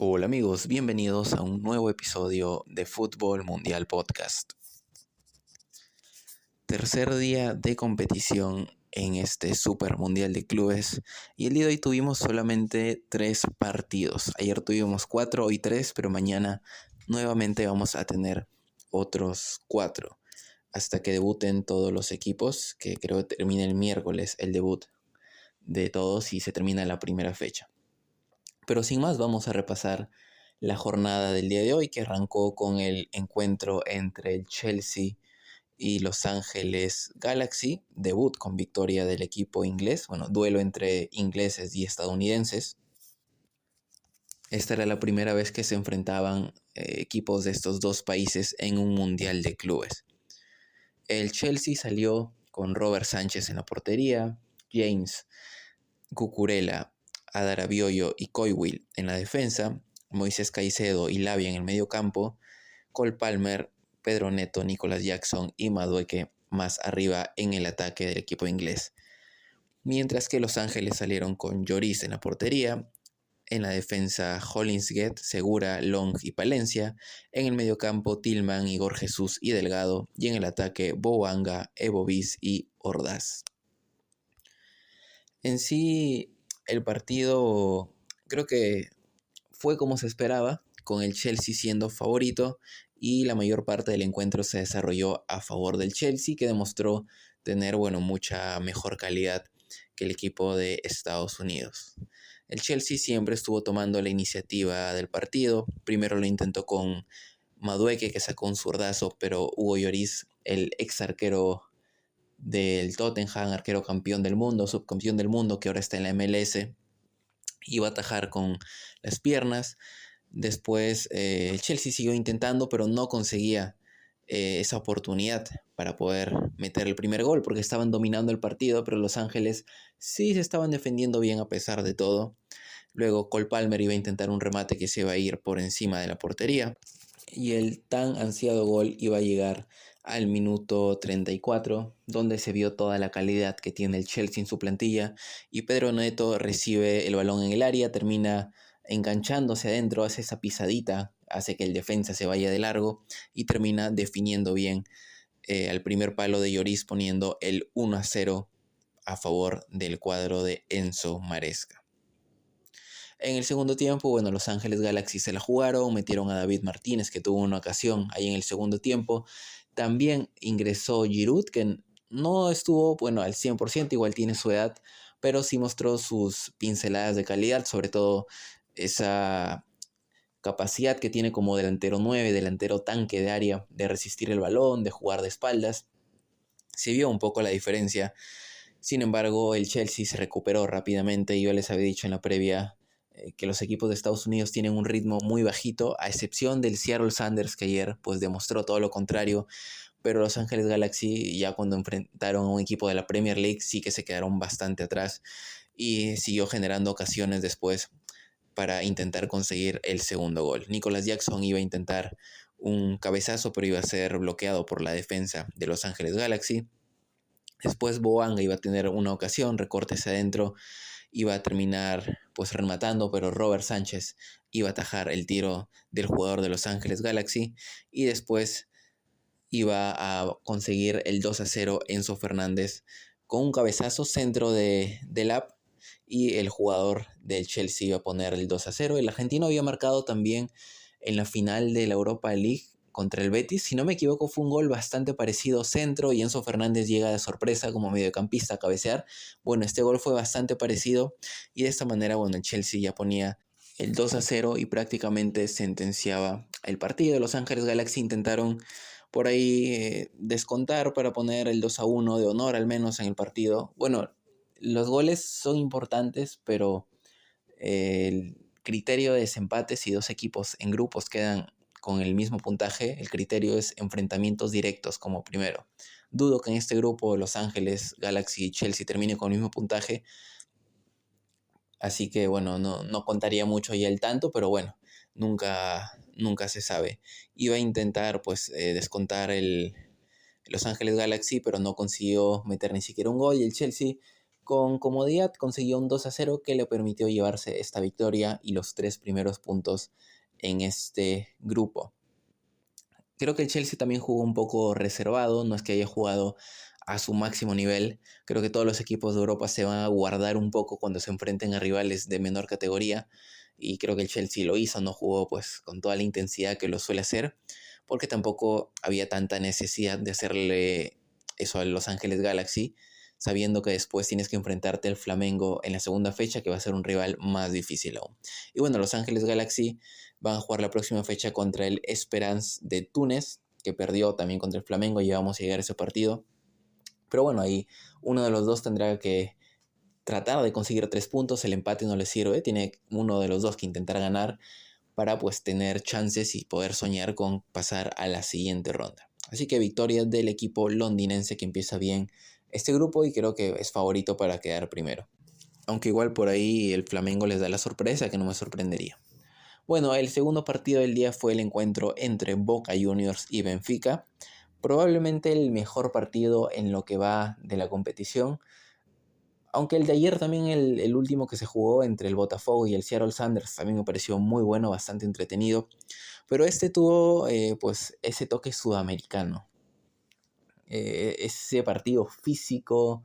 Hola amigos, bienvenidos a un nuevo episodio de Fútbol Mundial Podcast. Tercer día de competición en este Super Mundial de Clubes y el día de hoy tuvimos solamente 3 partidos. Ayer tuvimos 4, hoy 3, pero mañana nuevamente vamos a tener otros 4 hasta que debuten todos los equipos, que creo que termina el miércoles el debut de todos y se termina la primera fecha. Pero sin más, vamos a repasar la jornada del día de hoy, que arrancó con el encuentro entre el Chelsea y Los Ángeles Galaxy, debut con victoria del equipo inglés, duelo entre ingleses y estadounidenses. Esta era la primera vez que se enfrentaban equipos de estos dos países en un mundial de clubes. El Chelsea salió con Robert Sánchez en la portería, James, Cucurella, Adarabioyo y Colwill en la defensa, Moisés Caicedo y Lavia en el medio campo, Cole Palmer, Pedro Neto, Nicolas Jackson y Madueke más arriba en el ataque del equipo inglés. Mientras que Los Ángeles salieron con Lloris en la portería, en la defensa Hollingshead, Segura, Long y Palencia, en el mediocampo Tillman, Igor Jesús y Delgado, y en el ataque Bouanga, Evo Bis y Ordaz. En sí, el partido creo que fue como se esperaba, con el Chelsea siendo favorito y la mayor parte del encuentro se desarrolló a favor del Chelsea, que demostró tener mucha mejor calidad que el equipo de Estados Unidos. El Chelsea siempre estuvo tomando la iniciativa del partido. Primero lo intentó con Madueke, que sacó un zurdazo, pero Hugo Lloris, el ex arquero del Tottenham, arquero campeón del mundo, subcampeón del mundo, que ahora está en la MLS, iba a atajar con las piernas. Después el Chelsea siguió intentando, pero no conseguía esa oportunidad para poder meter el primer gol, porque estaban dominando el partido, pero Los Ángeles sí se estaban defendiendo bien a pesar de todo. Luego Cole Palmer iba a intentar un remate que se iba a ir por encima de la portería, y el tan ansiado gol iba a llegar al minuto 34, donde se vio toda la calidad que tiene el Chelsea en su plantilla, y Pedro Neto recibe el balón en el área, termina enganchándose adentro, hace esa pisadita, hace que el defensa se vaya de largo y termina definiendo bien al primer palo de Lloris, poniendo el 1-0 a favor del cuadro de Enzo Maresca. En el segundo tiempo, Los Ángeles Galaxy se la jugaron, metieron a David Martínez, que tuvo una ocasión ahí en el segundo tiempo. También ingresó Giroud, que no estuvo al 100%, igual tiene su edad, pero sí mostró sus pinceladas de calidad, sobre todo esa capacidad que tiene como delantero 9, delantero tanque de área, de resistir el balón, de jugar de espaldas. Se vio un poco la diferencia. Sin embargo, el Chelsea se recuperó rápidamente. Yo les había dicho en la previa que los equipos de Estados Unidos tienen un ritmo muy bajito, a excepción del Seattle Sounders, que ayer demostró todo lo contrario. Pero Los Ángeles Galaxy, ya cuando enfrentaron a un equipo de la Premier League, sí que se quedaron bastante atrás y siguió generando ocasiones después para intentar conseguir el segundo gol. Nicolas Jackson iba a intentar un cabezazo, pero iba a ser bloqueado por la defensa de Los Ángeles Galaxy. Después Bouanga iba a tener una ocasión, recortes adentro, iba a terminar rematando, pero Robert Sánchez iba a atajar el tiro del jugador de Los Ángeles Galaxy, y después iba a conseguir el 2-0 Enzo Fernández con un cabezazo centro de Delap, y el jugador del Chelsea iba a poner el 2-0. El argentino había marcado también en la final de la Europa League contra el Betis. Si no me equivoco, fue un gol bastante parecido, centro, y Enzo Fernández llega de sorpresa como mediocampista a cabecear. Este gol fue bastante parecido, y de esta manera, el Chelsea ya ponía el 2-0 y prácticamente sentenciaba el partido. Los Ángeles Galaxy intentaron por ahí descontar para poner el 2-1 de honor al menos en el partido. Los goles son importantes, pero el criterio de desempate, si dos equipos en grupos quedan con el mismo puntaje, el criterio es enfrentamientos directos como primero. Dudo que en este grupo Los Ángeles Galaxy y Chelsea termine con el mismo puntaje, así que no contaría mucho ya el tanto, pero nunca se sabe. Iba a intentar descontar Los Ángeles Galaxy, pero no consiguió meter ni siquiera un gol, y el Chelsea Con comodidad consiguió un 2-0 que le permitió llevarse esta victoria y los 3 primeros puntos en este grupo. Creo que el Chelsea también jugó un poco reservado, no es que haya jugado a su máximo nivel. Creo que todos los equipos de Europa se van a guardar un poco cuando se enfrenten a rivales de menor categoría y creo que el Chelsea lo hizo, no jugó pues con toda la intensidad que lo suele hacer, porque tampoco había tanta necesidad de hacerle eso a Los Ángeles Galaxy, sabiendo que después tienes que enfrentarte al Flamengo en la segunda fecha, que va a ser un rival más difícil aún. Y bueno, Los Ángeles Galaxy van a jugar la próxima fecha contra el Esperance de Túnez, que perdió también contra el Flamengo, y vamos a llegar a ese partido. Pero bueno, ahí uno de los dos tendrá que tratar de conseguir 3 puntos, el empate no le sirve, tiene uno de los dos que intentar ganar para pues tener chances y poder soñar con pasar a la siguiente ronda. Así que victoria del equipo londinense que empieza bien este grupo y creo que es favorito para quedar primero. Aunque igual por ahí el Flamengo les da la sorpresa, que no me sorprendería. Bueno, el segundo partido del día fue el encuentro entre Boca Juniors y Benfica. Probablemente el mejor partido en lo que va de la competición. Aunque el de ayer también, el último que se jugó entre el Botafogo y el Seattle Sounders, también me pareció muy bueno, bastante entretenido. Pero este tuvo pues ese toque sudamericano. Ese partido físico,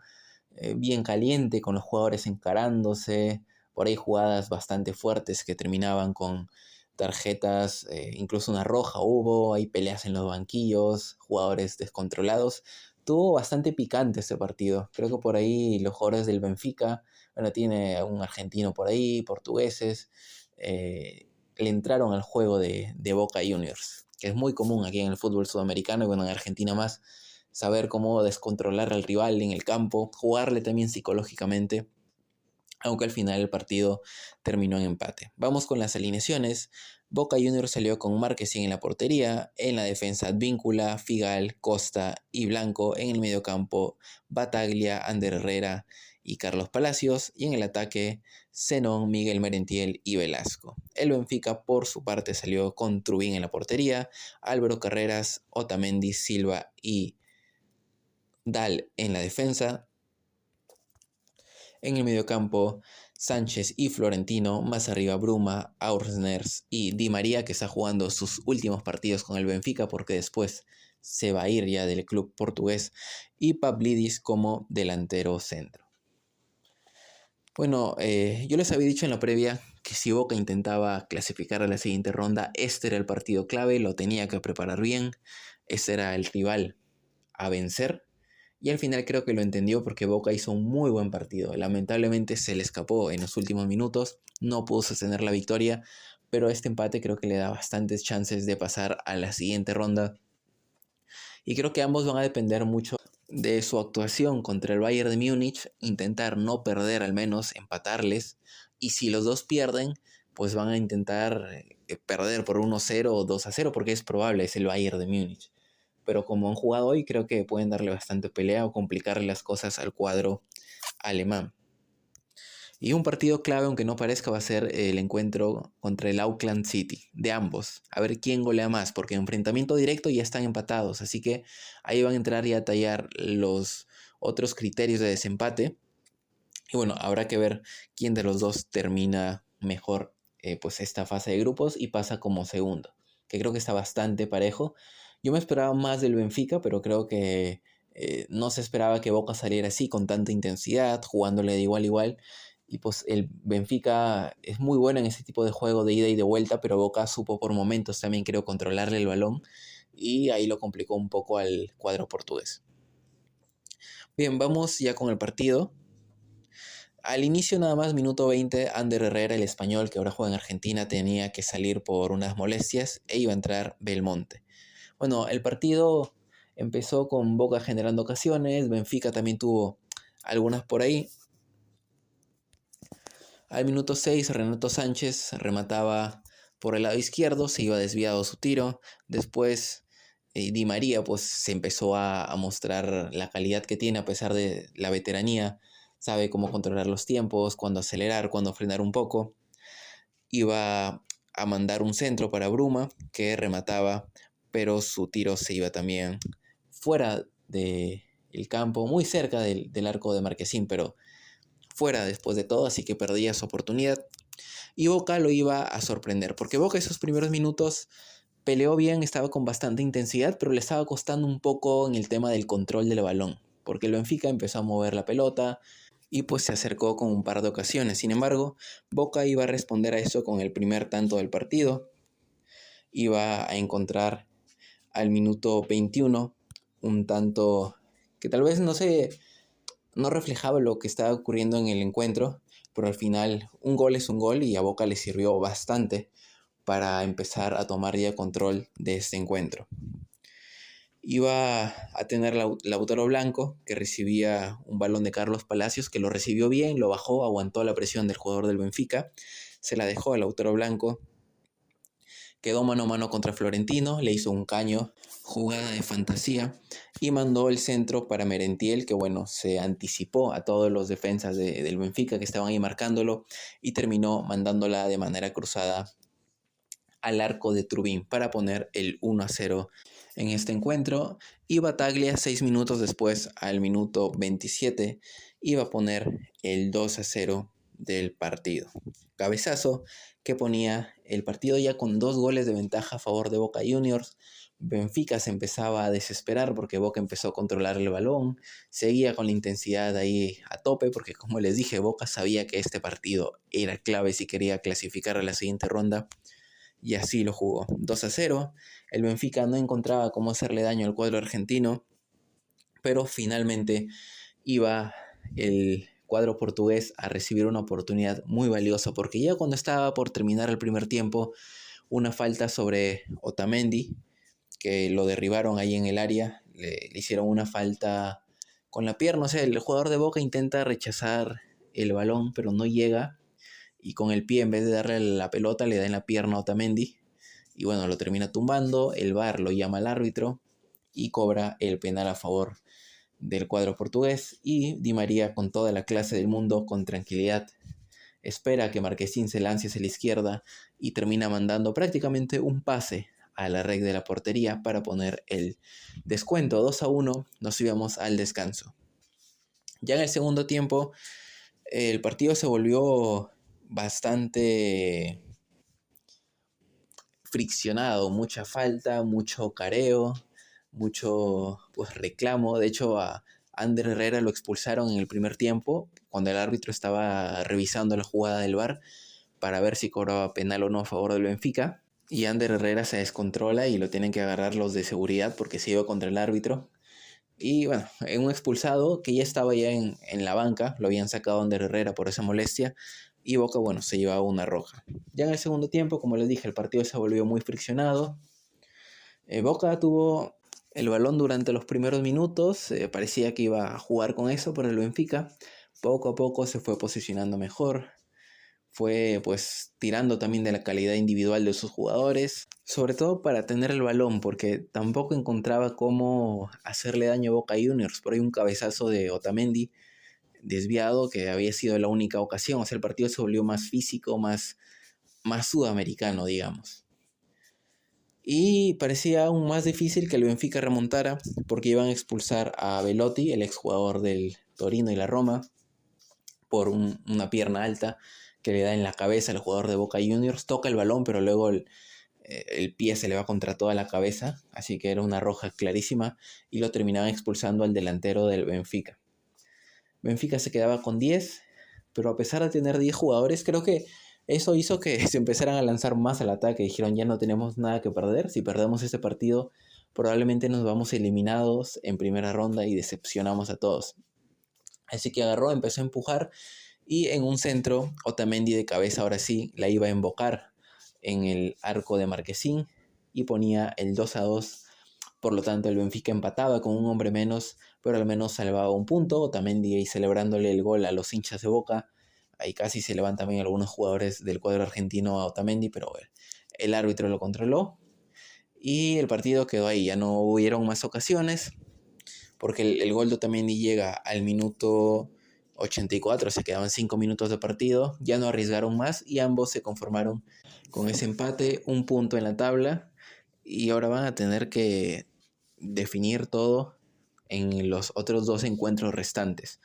bien caliente, con los jugadores encarándose. Por ahí jugadas bastante fuertes que terminaban con tarjetas, incluso una roja hubo, hay peleas en los banquillos, jugadores descontrolados. Tuvo bastante picante este partido. Creo que por ahí los jugadores del Benfica, bueno, tiene un argentino por ahí, portugueses, le entraron al juego de Boca Juniors, que es muy común aquí en el fútbol sudamericano y bueno, en Argentina más, saber cómo descontrolar al rival en el campo, jugarle también psicológicamente, aunque al final el partido terminó en empate. Vamos con las alineaciones. Boca Juniors salió con Marquezín en la portería, en la defensa Advíncula, Figal, Costa y Blanco, en el mediocampo Bataglia, Ander Herrera y Carlos Palacios, y en el ataque Zenón, Miguel Merentiel y Velasco. El Benfica por su parte salió con Trubín en la portería, Álvaro Carreras, Otamendi, Silva y Dal en la defensa. En el mediocampo, Sánchez y Florentino, más arriba Bruma, Aursners y Di María, que está jugando sus últimos partidos con el Benfica porque después se va a ir ya del club portugués, y Pavlidis como delantero centro. Bueno, yo les había dicho en la previa que si Boca intentaba clasificar a la siguiente ronda, este era el partido clave, lo tenía que preparar bien, ese era el rival a vencer. Y al final creo que lo entendió porque Boca hizo un muy buen partido. Lamentablemente se le escapó en los últimos minutos, no pudo sostener la victoria, pero este empate creo que le da bastantes chances de pasar a la siguiente ronda. Y creo que ambos van a depender mucho de su actuación contra el Bayern de Múnich, intentar no perder, al menos empatarles. Y si los dos pierden, pues van a intentar perder por 1-0 o 2-0 porque es probable, es el Bayern de Múnich. Pero como han jugado hoy, creo que pueden darle bastante pelea o complicarle las cosas al cuadro alemán. Y un partido clave, aunque no parezca, va a ser el encuentro contra el Auckland City, de ambos. A ver quién golea más, porque en enfrentamiento directo ya están empatados, así que ahí van a entrar y a tallar los otros criterios de desempate. Y bueno, habrá que ver quién de los dos termina mejor pues esta fase de grupos y pasa como segundo, que creo que está bastante parejo. Yo me esperaba más del Benfica, pero creo que no se esperaba que Boca saliera así, con tanta intensidad, jugándole de igual a igual. Y pues el Benfica es muy bueno en ese tipo de juego de ida y de vuelta, pero Boca supo por momentos también, creo, controlarle el balón y ahí lo complicó un poco al cuadro portugués. Bien, vamos ya con el partido. Al inicio nada más, minuto 20, Ander Herrera, el español que ahora juega en Argentina, tenía que salir por unas molestias e iba a entrar Belmonte. Bueno, el partido empezó con Boca generando ocasiones, Benfica también tuvo algunas por ahí. Al minuto 6, Renato Sánchez remataba por el lado izquierdo, se iba desviado su tiro. Después Di María pues se empezó a mostrar la calidad que tiene a pesar de la veteranía. Sabe cómo controlar los tiempos, cuándo acelerar, cuándo frenar un poco. Iba a mandar un centro para Bruma, que remataba, pero su tiro se iba también fuera del campo, muy cerca del arco de Marquezín, pero fuera después de todo, así que perdía su oportunidad. Y Boca lo iba a sorprender, porque Boca esos primeros minutos peleó bien, estaba con bastante intensidad, pero le estaba costando un poco en el tema del control del balón, porque el Benfica empezó a mover la pelota y pues se acercó con un par de ocasiones. Sin embargo, Boca iba a responder a eso con el primer tanto del partido. Iba a encontrar al minuto 21 un tanto que tal vez no reflejaba lo que estaba ocurriendo en el encuentro, pero al final un gol es un gol y a Boca le sirvió bastante para empezar a tomar ya control de este encuentro. Iba a tener Lautaro Blanco, que recibía un balón de Carlos Palacios, que lo recibió bien, lo bajó, aguantó la presión del jugador del Benfica, se la dejó a Lautaro Blanco, quedó mano a mano contra Florentino, le hizo un caño, jugada de fantasía, y mandó el centro para Merentiel, que bueno, se anticipó a todos los defensas del Benfica que estaban ahí marcándolo, y terminó mandándola de manera cruzada al arco de Trubin para poner el 1-0 en este encuentro. Y Bataglia 6 minutos después, al minuto 27, iba a poner el 2-0 del partido. Cabezazo que ponía el partido ya con 2 goles de ventaja a favor de Boca Juniors. Benfica se empezaba a desesperar porque Boca empezó a controlar el balón, seguía con la intensidad ahí a tope porque como les dije, Boca sabía que este partido era clave si quería clasificar a la siguiente ronda. Y así lo jugó. 2-0. El Benfica no encontraba cómo hacerle daño al cuadro argentino, pero finalmente iba el cuadro portugués a recibir una oportunidad muy valiosa, porque ya cuando estaba por terminar el primer tiempo, una falta sobre Otamendi, que lo derribaron ahí en el área, le hicieron una falta con la pierna, o sea, el jugador de Boca intenta rechazar el balón, pero no llega, y con el pie, en vez de darle la pelota, le da en la pierna a Otamendi. Y bueno, lo termina tumbando. El VAR lo llama al árbitro y cobra el penal a favor del cuadro portugués. Y Di María, con toda la clase del mundo, con tranquilidad, espera que Marquesín se lance hacia la izquierda y termina mandando prácticamente un pase a la red de la portería para poner el descuento. 2-1, nos íbamos al descanso. Ya en el segundo tiempo, el partido se volvió bastante friccionado, mucha falta, mucho careo, mucho pues reclamo. De hecho, a Ander Herrera lo expulsaron en el primer tiempo, cuando el árbitro estaba revisando la jugada del VAR para ver si cobraba penal o no a favor del Benfica. Y Ander Herrera se descontrola y lo tienen que agarrar los de seguridad porque se iba contra el árbitro. Y bueno, en un expulsado que ya estaba ya en la banca, lo habían sacado a Ander Herrera por esa molestia, y Boca, bueno, se llevaba una roja. Ya en el segundo tiempo, como les dije, el partido se volvió muy friccionado. Boca tuvo el balón durante los primeros minutos, parecía que iba a jugar con eso, pero el Benfica poco a poco se fue posicionando mejor, fue pues tirando también de la calidad individual de sus jugadores, sobre todo para tener el balón, porque tampoco encontraba cómo hacerle daño a Boca Juniors. Por ahí un cabezazo de Otamendi desviado que había sido la única ocasión. O sea, el partido se volvió más físico, más sudamericano, digamos. Y parecía aún más difícil que el Benfica remontara, porque iban a expulsar a Belotti, el exjugador del Torino y la Roma, por una pierna alta que le da en la cabeza al jugador de Boca Juniors. Toca el balón, pero luego el pie se le va contra toda la cabeza, así que era una roja clarísima, y lo terminaban expulsando al delantero del Benfica. Benfica se quedaba con 10, pero a pesar de tener 10 jugadores, creo que eso hizo que se empezaran a lanzar más al ataque. Dijeron, ya no tenemos nada que perder. Si perdemos este partido, probablemente nos vamos eliminados en primera ronda y decepcionamos a todos. Así que agarró, empezó a empujar, y en un centro, Otamendi de cabeza ahora sí la iba a embocar en el arco de Marquesín y ponía el 2-2. Por lo tanto, el Benfica empataba con un hombre menos, pero al menos salvaba un punto. Otamendi ahí celebrándole el gol a los hinchas de Boca. Ahí casi se levantan también algunos jugadores del cuadro argentino a Otamendi, pero el árbitro lo controló y el partido quedó ahí. Ya no hubieron más ocasiones porque el gol de Otamendi llega al minuto 84, se quedaban 5 minutos de partido, ya no arriesgaron más y ambos se conformaron con ese empate, un punto en la tabla, y ahora van a tener que definir todo en los otros 2 encuentros restantes,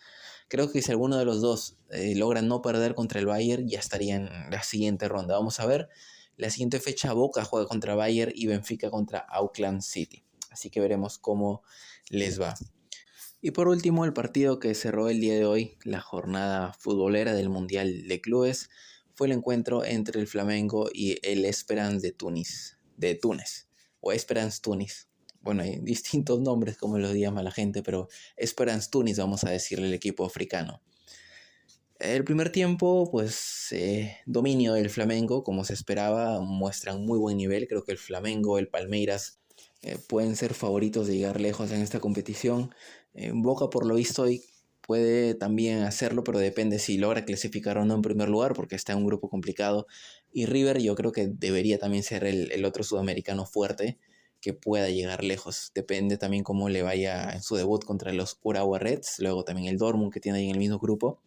Creo que si alguno de los dos logra no perder contra el Bayern, ya estaría en la siguiente ronda. Vamos a ver. La siguiente fecha Boca juega contra Bayern y Benfica contra Auckland City. Así que veremos cómo les va. Y por último, el partido que cerró el día de hoy, la jornada futbolera del Mundial de Clubes, fue el encuentro entre el Flamengo y el Esperance de Túnez, o Esperance Tunis. Bueno, hay distintos nombres como lo llama la gente, pero Esperance Tunis vamos a decirle el equipo africano. El primer tiempo, pues dominio del Flamengo, como se esperaba, muestran muy buen nivel. Creo que el Flamengo, el Palmeiras pueden ser favoritos de llegar lejos en esta competición. Boca, por lo visto, hoy puede también hacerlo, pero depende si logra clasificar o no en primer lugar, porque está en un grupo complicado. Y River, yo creo que debería también ser el otro sudamericano fuerte que pueda llegar lejos. Depende también cómo le vaya en su debut contra los Urawa Reds, luego también el Dortmund que tiene ahí en el mismo grupo.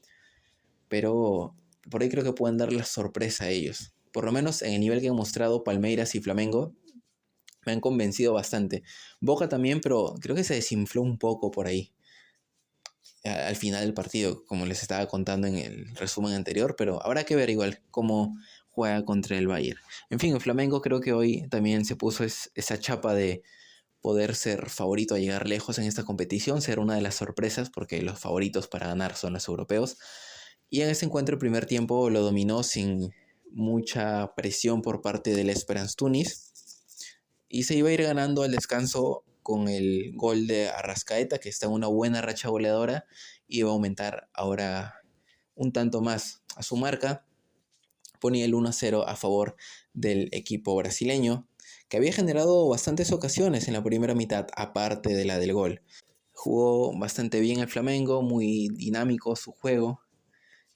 Pero por ahí creo que pueden dar la sorpresa a ellos. Por lo menos en el nivel que han mostrado Palmeiras y Flamengo, me han convencido bastante. Boca también, pero creo que se desinfló un poco por ahí al final del partido, como les estaba contando en el resumen anterior, pero habrá que ver igual cómo juega contra el Bayern. En fin, el Flamengo creo que hoy también se puso esa chapa de poder ser favorito a llegar lejos en esta competición, ser una de las sorpresas, porque los favoritos para ganar son los europeos. Y en ese encuentro el primer tiempo lo dominó sin mucha presión por parte del Esperance Tunis y se iba a ir ganando al descanso con el gol de Arrascaeta, que está en una buena racha goleadora, y iba a aumentar ahora un tanto más a su marca. Ponía el 1-0 a favor del equipo brasileño, que había generado bastantes ocasiones en la primera mitad, aparte de la del gol. Jugó bastante bien el Flamengo, muy dinámico su juego,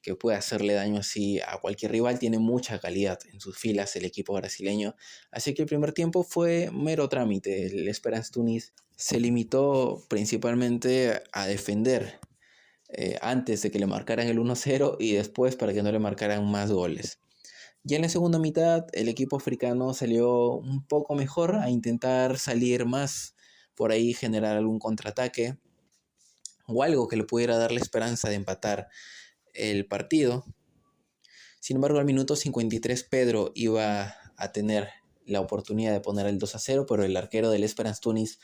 que puede hacerle daño así a cualquier rival. Tiene mucha calidad en sus filas el equipo brasileño. Así que el primer tiempo fue mero trámite. El Esperance Tunis se limitó principalmente a defender antes de que le marcaran el 1-0 y después para que no le marcaran más goles. Ya en la segunda mitad el equipo africano salió un poco mejor a intentar salir más por ahí, generar algún contraataque o algo que le pudiera dar la esperanza de empatar el partido. Sin embargo, al minuto 53 Pedro iba a tener la oportunidad de poner el 2-0, pero el arquero del Esperance Tunis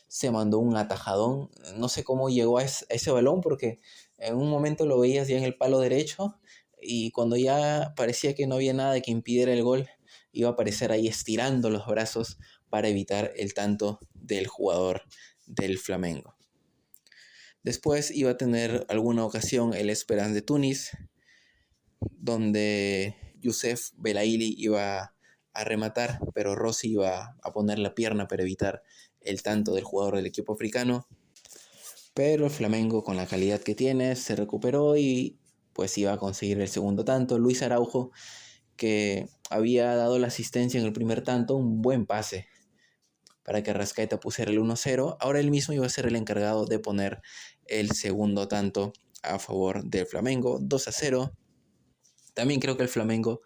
se mandó un atajadón. No sé cómo llegó a ese balón, porque en un momento lo veías ya en el palo derecho y cuando ya parecía que no había nada que impidiera el gol, iba a aparecer ahí estirando los brazos para evitar el tanto del jugador del Flamengo. Después iba a tener alguna ocasión el Esperance de Tunis, donde Youssef Belaili iba a rematar, pero Rossi iba a poner la pierna para evitar el tanto del jugador del equipo africano. Pero el Flamengo, con la calidad que tiene, se recuperó y pues iba a conseguir el segundo tanto. Luis Araujo, que había dado la asistencia en el primer tanto, un buen pase para que Arrascaeta pusiera el 1-0. Ahora él mismo iba a ser el encargado de poner el segundo tanto a favor del Flamengo, 2-0. También creo que el Flamengo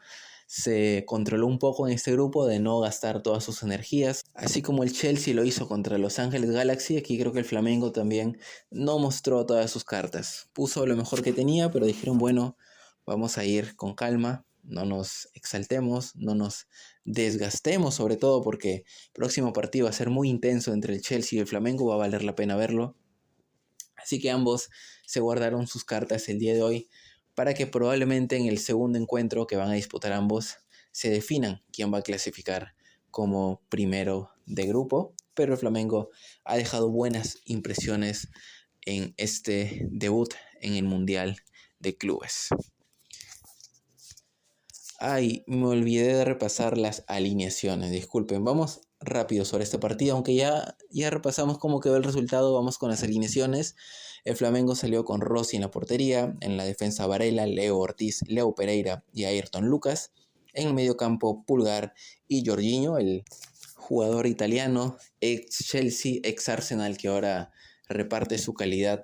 se controló un poco en este grupo de no gastar todas sus energías, así como el Chelsea lo hizo contra Los Ángeles Galaxy. Aquí creo que el Flamengo también no mostró todas sus cartas, puso lo mejor que tenía, pero dijeron, bueno, vamos a ir con calma, no nos exaltemos, no nos desgastemos, sobre todo porque el próximo partido va a ser muy intenso entre el Chelsea y el Flamengo, va a valer la pena verlo. Así que ambos se guardaron sus cartas el día de hoy para que probablemente en el segundo encuentro que van a disputar ambos se definan quién va a clasificar como primero de grupo. Pero el Flamengo ha dejado buenas impresiones en este debut en el Mundial de Clubes. Ay, me olvidé de repasar las alineaciones, disculpen. Vamos rápido sobre este partido, aunque ya repasamos cómo quedó el resultado, vamos con las alineaciones. El Flamengo salió con Rossi en la portería, en la defensa Varela, Leo Ortiz, Leo Pereira y Ayrton Lucas. En el mediocampo Pulgar y Jorginho, el jugador italiano, ex Chelsea, ex Arsenal, que ahora reparte su calidad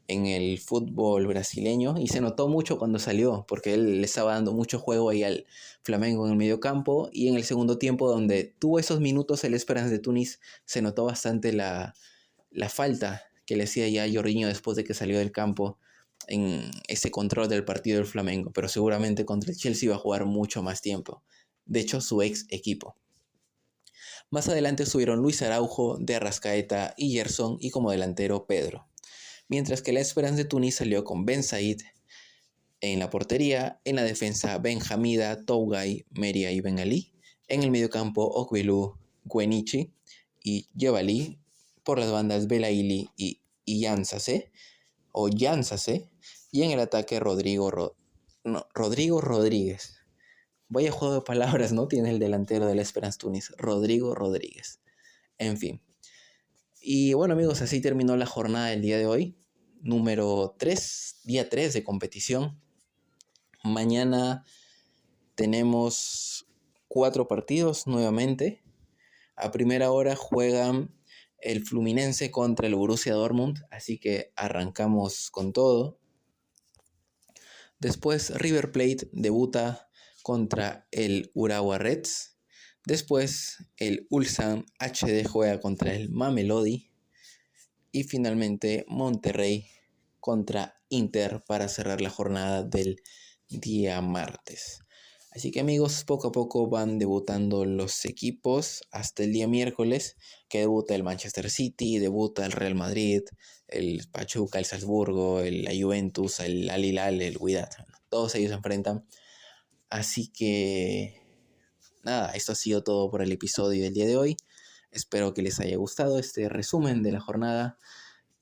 en el fútbol brasileño, y se notó mucho cuando salió, porque él le estaba dando mucho juego ahí al Flamengo en el medio campo, y en el segundo tiempo, donde tuvo esos minutos el Esperance de Tunis, se notó bastante la falta que le hacía ya a Jorginho después de que salió del campo, en ese control del partido del Flamengo, pero seguramente contra el Chelsea va a jugar mucho más tiempo. De hecho, su ex equipo. Más adelante subieron Luis Araujo, De Arrascaeta y Gerson y como delantero Pedro. Mientras que la Esperance de Tunis salió con Ben Said en la portería, en la defensa Ben Hamida, Tougai, Meria y Ben Ali, en el mediocampo Okbelu, Guenichi y Jebali, por las bandas Belaili y Yansase, y en el ataque Rodrigo Rodríguez. Vaya juego de palabras, ¿no? Tiene el delantero del Esperance Tunis, Rodrigo Rodríguez. En fin. Y bueno, amigos, así terminó la jornada del día de hoy. Número 3, día 3 de competición. Mañana tenemos 4 partidos nuevamente. A primera hora juegan el Fluminense contra el Borussia Dortmund, así que arrancamos con todo. Después River Plate debuta contra el Urawa Reds. Después el Ulsan HD juega contra el Mamelodi. Y finalmente Monterrey contra Inter para cerrar la jornada del día martes. Así que amigos, poco a poco van debutando los equipos hasta el día miércoles, que debuta el Manchester City, debuta el Real Madrid, el Pachuca, el Salzburgo, la Juventus, el Al Hilal, el Wydad. Todos ellos se enfrentan. Así que nada, esto ha sido todo por el episodio del día de hoy. Espero que les haya gustado este resumen de la jornada.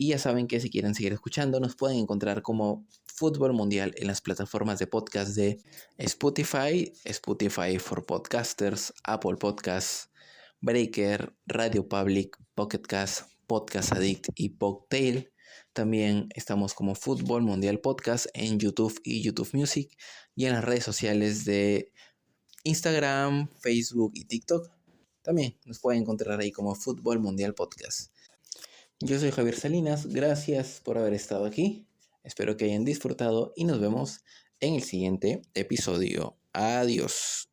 Y ya saben que si quieren seguir escuchando, nos pueden encontrar como Fútbol Mundial en las plataformas de podcast de Spotify, Spotify for Podcasters, Apple Podcasts, Breaker, Radio Public, Pocket Cast, Podcast Addict y Podtail. También estamos como Fútbol Mundial Podcast en YouTube y YouTube Music y en las redes sociales de Instagram, Facebook y TikTok. También nos pueden encontrar ahí como Fútbol Mundial Podcast. Yo soy Javier Salinas, gracias por haber estado aquí, espero que hayan disfrutado y nos vemos en el siguiente episodio. Adiós.